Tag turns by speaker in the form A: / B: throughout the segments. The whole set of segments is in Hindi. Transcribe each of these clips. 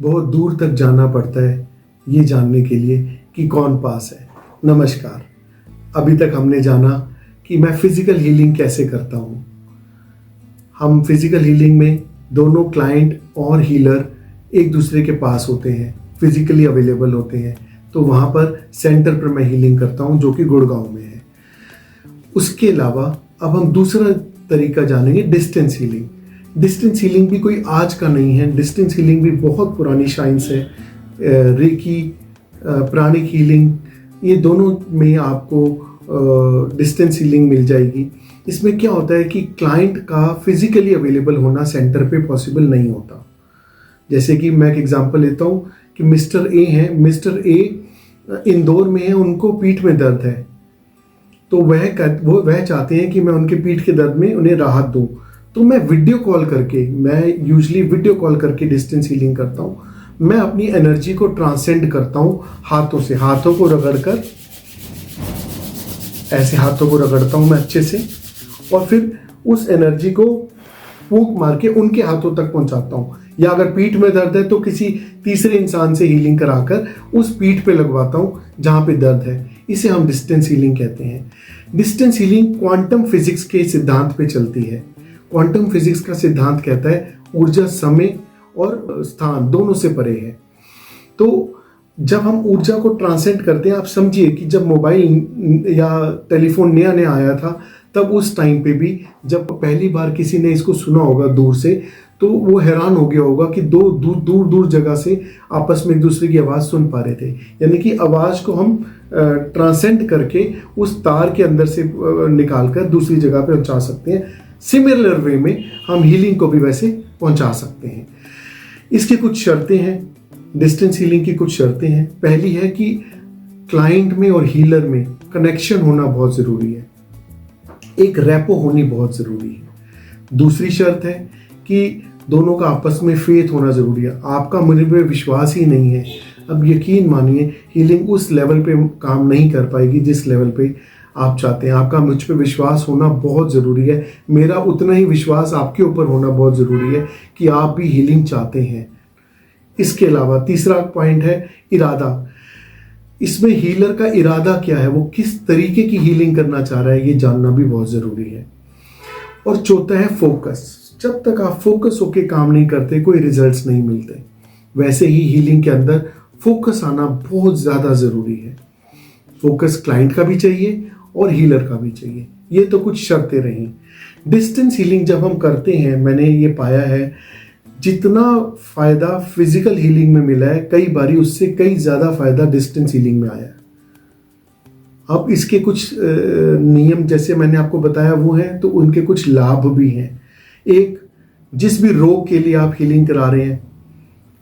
A: बहुत दूर तक जाना पड़ता है ये जानने के लिए कि कौन पास है। नमस्कार। अभी तक हमने जाना कि मैं फिजिकल हीलिंग कैसे करता हूँ। हम फिजिकल हीलिंग में दोनों क्लाइंट और हीलर एक दूसरे के पास होते हैं, फिजिकली अवेलेबल होते हैं। तो वहाँ पर सेंटर पर मैं हीलिंग करता हूँ जो कि गुड़गांव में है। उसके अलावा अब हम दूसरा तरीका जानेंगे, डिस्टेंस हीलिंग। डिस्टेंस हीलिंग भी कोई आज का नहीं है, डिस्टेंस हीलिंग भी बहुत पुरानी साइंस है। रेकी, प्राणिक हीलिंग, ये दोनों में आपको डिस्टेंस हीलिंग मिल जाएगी। इसमें क्या होता है कि क्लाइंट का फिजिकली अवेलेबल होना सेंटर पे पॉसिबल नहीं होता। जैसे कि मैं एक एग्जांपल लेता हूँ कि मिस्टर ए हैं, मिस्टर ए इंदौर में है, उनको पीठ में दर्द है, तो वह चाहते हैं कि मैं उनके पीठ के दर्द में उन्हें राहत दूं। तो मैं यूजुअली वीडियो कॉल करके डिस्टेंस हीलिंग करता हूँ। मैं अपनी एनर्जी को ट्रांसेंड करता हूँ हाथों से, हाथों को रगड़कर, ऐसे हाथों को रगड़ता हूँ मैं अच्छे से, और फिर उस एनर्जी को फूंक मार के उनके हाथों तक पहुंचाता हूँ। या अगर पीठ में दर्द है तो किसी तीसरे इंसान से हीलिंग कराकर उस पीठ पे लगवाता हूँ जहाँ पे दर्द है। इसे हम डिस्टेंस हीलिंग कहते हैं। डिस्टेंस हीलिंग क्वांटम फिजिक्स के सिद्धांत पे चलती है। क्वांटम फिजिक्स का सिद्धांत कहता है ऊर्जा समय और स्थान दोनों से परे है। तो जब हम ऊर्जा को ट्रांसेंड करते हैं, आप समझिए कि जब मोबाइल या टेलीफोन नया नया आया था, तब उस टाइम पे भी जब पहली बार किसी ने इसको सुना होगा दूर से, तो वो हैरान हो गया होगा कि दो दूर दूर जगह से आपस में एक दूसरे की आवाज़ सुन पा रहे थे। यानी कि आवाज़ को हम ट्रांसेंड करके उस तार के अंदर से निकाल कर दूसरी जगह पे पहुंचा सकते हैं। सिमिलर वे में हम हीलिंग को भी वैसे पहुंचा सकते हैं। इसकी कुछ शर्तें हैं, डिस्टेंस हीलिंग की कुछ शर्तें हैं। पहली है कि क्लाइंट में और हीलर में कनेक्शन होना बहुत ज़रूरी है, एक रैपो होनी बहुत ज़रूरी है। दूसरी शर्त है कि दोनों का आपस में फेथ होना ज़रूरी है। आपका मुझ पे विश्वास ही नहीं है, अब यकीन मानिए हीलिंग उस लेवल पे काम नहीं कर पाएगी जिस लेवल पे आप चाहते हैं। आपका मुझ पे विश्वास होना बहुत ज़रूरी है, मेरा उतना ही विश्वास आपके ऊपर होना बहुत ज़रूरी है कि आप भी हीलिंग चाहते हैं। इसके अलावा तीसरा पॉइंट है इरादा। इसमें हीलर का इरादा क्या है, वो किस तरीके की हीलिंग करना चाह रहा है, ये जानना भी बहुत ज़रूरी है। और चौथा है फोकस। जब तक आप फोकस होके काम नहीं करते कोई रिजल्ट्स नहीं मिलते। वैसे ही हीलिंग के अंदर फोकस आना बहुत ज़्यादा ज़रूरी है। फोकस क्लाइंट का भी चाहिए और हीलर का भी चाहिए। ये तो कुछ शर्तें रहीं। डिस्टेंस हीलिंग जब हम करते हैं, मैंने ये पाया है जितना फ़ायदा फिजिकल हीलिंग में मिला है, कई बारी उससे कई ज़्यादा फ़ायदा डिस्टेंस हीलिंग में आया है। अब इसके कुछ नियम जैसे मैंने आपको बताया वो हैं, तो उनके कुछ लाभ भी हैं। एक, जिस भी रोग के लिए आप हीलिंग करा रहे हैं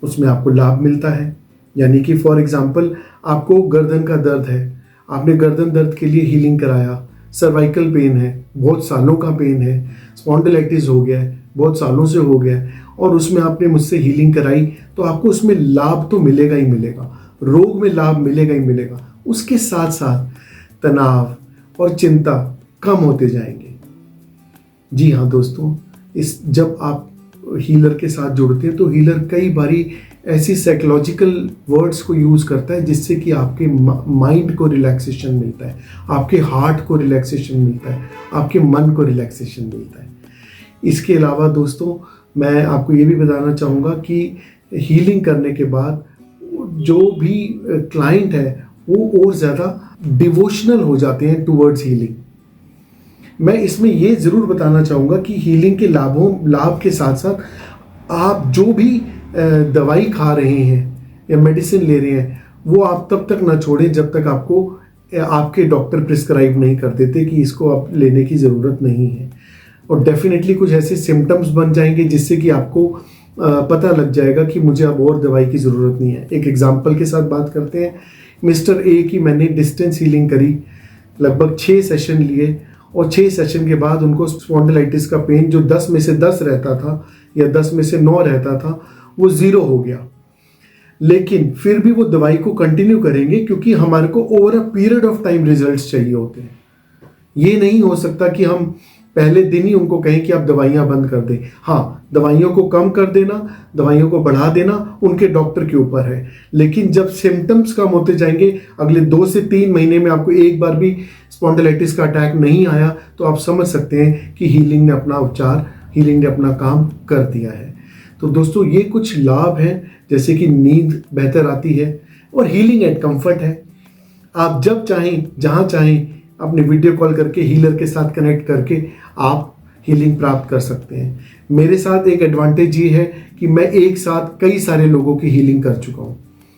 A: उसमें आपको लाभ मिलता है। यानी कि फॉर एग्जांपल आपको गर्दन का दर्द है, आपने गर्दन दर्द के लिए हीलिंग कराया, सर्वाइकल पेन है, बहुत सालों का पेन है, स्पॉन्डिलाइटिस हो गया है, बहुत सालों से हो गया है, और उसमें आपने मुझसे हीलिंग कराई, तो आपको उसमें लाभ तो मिलेगा ही मिलेगा, रोग में लाभ मिलेगा ही मिलेगा। उसके साथ साथ तनाव और चिंता कम होते जाएंगे। जी हाँ दोस्तों, जब आप हीलर के साथ जुड़ते हैं तो हीलर कई बारी ऐसी साइकोलॉजिकल वर्ड्स को यूज़ करता है जिससे कि आपके माइंड को रिलैक्सेशन मिलता है, आपके हार्ट को रिलैक्सेशन मिलता है, आपके मन को रिलैक्सेशन मिलता है। इसके अलावा दोस्तों मैं आपको ये भी बताना चाहूँगा कि हीलिंग करने के बाद जो भी क्लाइंट है वो और ज़्यादा डिवोशनल हो जाते हैं टूवर्ड्स हीलिंग। मैं इसमें ये ज़रूर बताना चाहूँगा कि हीलिंग के लाभ के साथ साथ आप जो भी दवाई खा रहे हैं या मेडिसिन ले रहे हैं वो आप तब तक ना छोड़ें जब तक आपको आपके डॉक्टर प्रिस्क्राइब नहीं कर देते कि इसको आप लेने की ज़रूरत नहीं है। और डेफिनेटली कुछ ऐसे सिम्टम्स बन जाएंगे जिससे कि आपको पता लग जाएगा कि मुझे अब और दवाई की ज़रूरत नहीं है। एक एग्जांपल के साथ बात करते हैं। मिस्टर ए की मैंने डिस्टेंस हीलिंग करी, लगभग 6 सेशन लिए, और 6 सेशन के बाद उनको स्पॉन्डिलाइटिस का पेन जो 10 में से 10 रहता था या 10 में से 9 रहता था वो 0 हो गया। लेकिन फिर भी वो दवाई को कंटिन्यू करेंगे क्योंकि हमारे को over a period of time results चाहिए होते हैं। ये नहीं हो सकता कि हम पहले दिन ही उनको कहें कि आप दवाइयाँ बंद कर दें। हाँ, दवाइयों को कम कर देना, दवाइयों को बढ़ा देना उनके डॉक्टर के ऊपर है, लेकिन जब सिम्टम्स कम होते जाएंगे, अगले 2 से 3 महीने में आपको एक बार भी स्पॉन्डिलाइटिस का अटैक नहीं आया, तो आप समझ सकते हैं कि हीलिंग ने अपना काम कर दिया है। तो दोस्तों, ये कुछ लाभ हैं, जैसे कि नींद बेहतर आती है और हीलिंग एंड कंफर्ट है। आप जब चाहें, जहाँ चाहें, अपने वीडियो कॉल करके हीलर के साथ कनेक्ट करके आप हीलिंग प्राप्त कर सकते हैं। मेरे साथ एक एडवांटेज ये है कि मैं एक साथ कई सारे लोगों की हीलिंग कर चुका हूँ,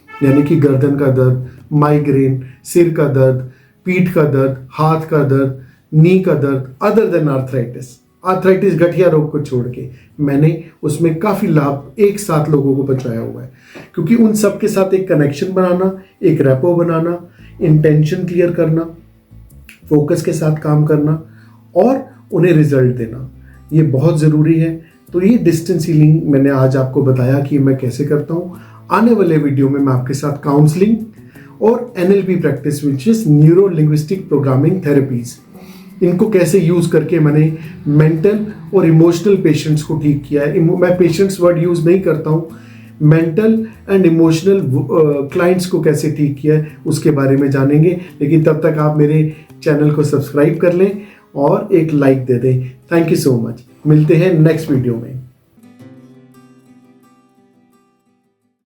A: यानी कि गर्दन का दर्द, माइग्रेन, सिर का दर्द, पीठ का दर्द, हाथ का दर्द, नी का दर्द, अदर देन आर्थराइटिस गठिया रोग को छोड़ के मैंने उसमें काफ़ी लाभ एक साथ लोगों को बचाया हुआ है। क्योंकि उन सब के साथ एक कनेक्शन बनाना, एक रैपो बनाना, इंटेंशन क्लियर करना, फोकस के साथ काम करना और उन्हें रिजल्ट देना, ये बहुत ज़रूरी है। तो ये डिस्टेंस हीलिंग मैंने आज आपको बताया कि मैं कैसे करता हूँ। आने वाले वीडियो में मैं आपके साथ काउंसलिंग और NLP practice, which is neuro linguistic programming therapies, इनको कैसे यूज़ करके मैंने मेंटल और इमोशनल पेशेंट्स को ठीक किया है। मैं पेशेंट्स वर्ड यूज़ नहीं करता हूँ, मेंटल एंड इमोशनल क्लाइंट्स को कैसे ठीक किया है उसके बारे में जानेंगे। लेकिन तब तक आप मेरे चैनल को सब्सक्राइब कर लें और एक लाइक दे दें। Thank you so much. मिलते हैं नेक्स्ट वीडियो में।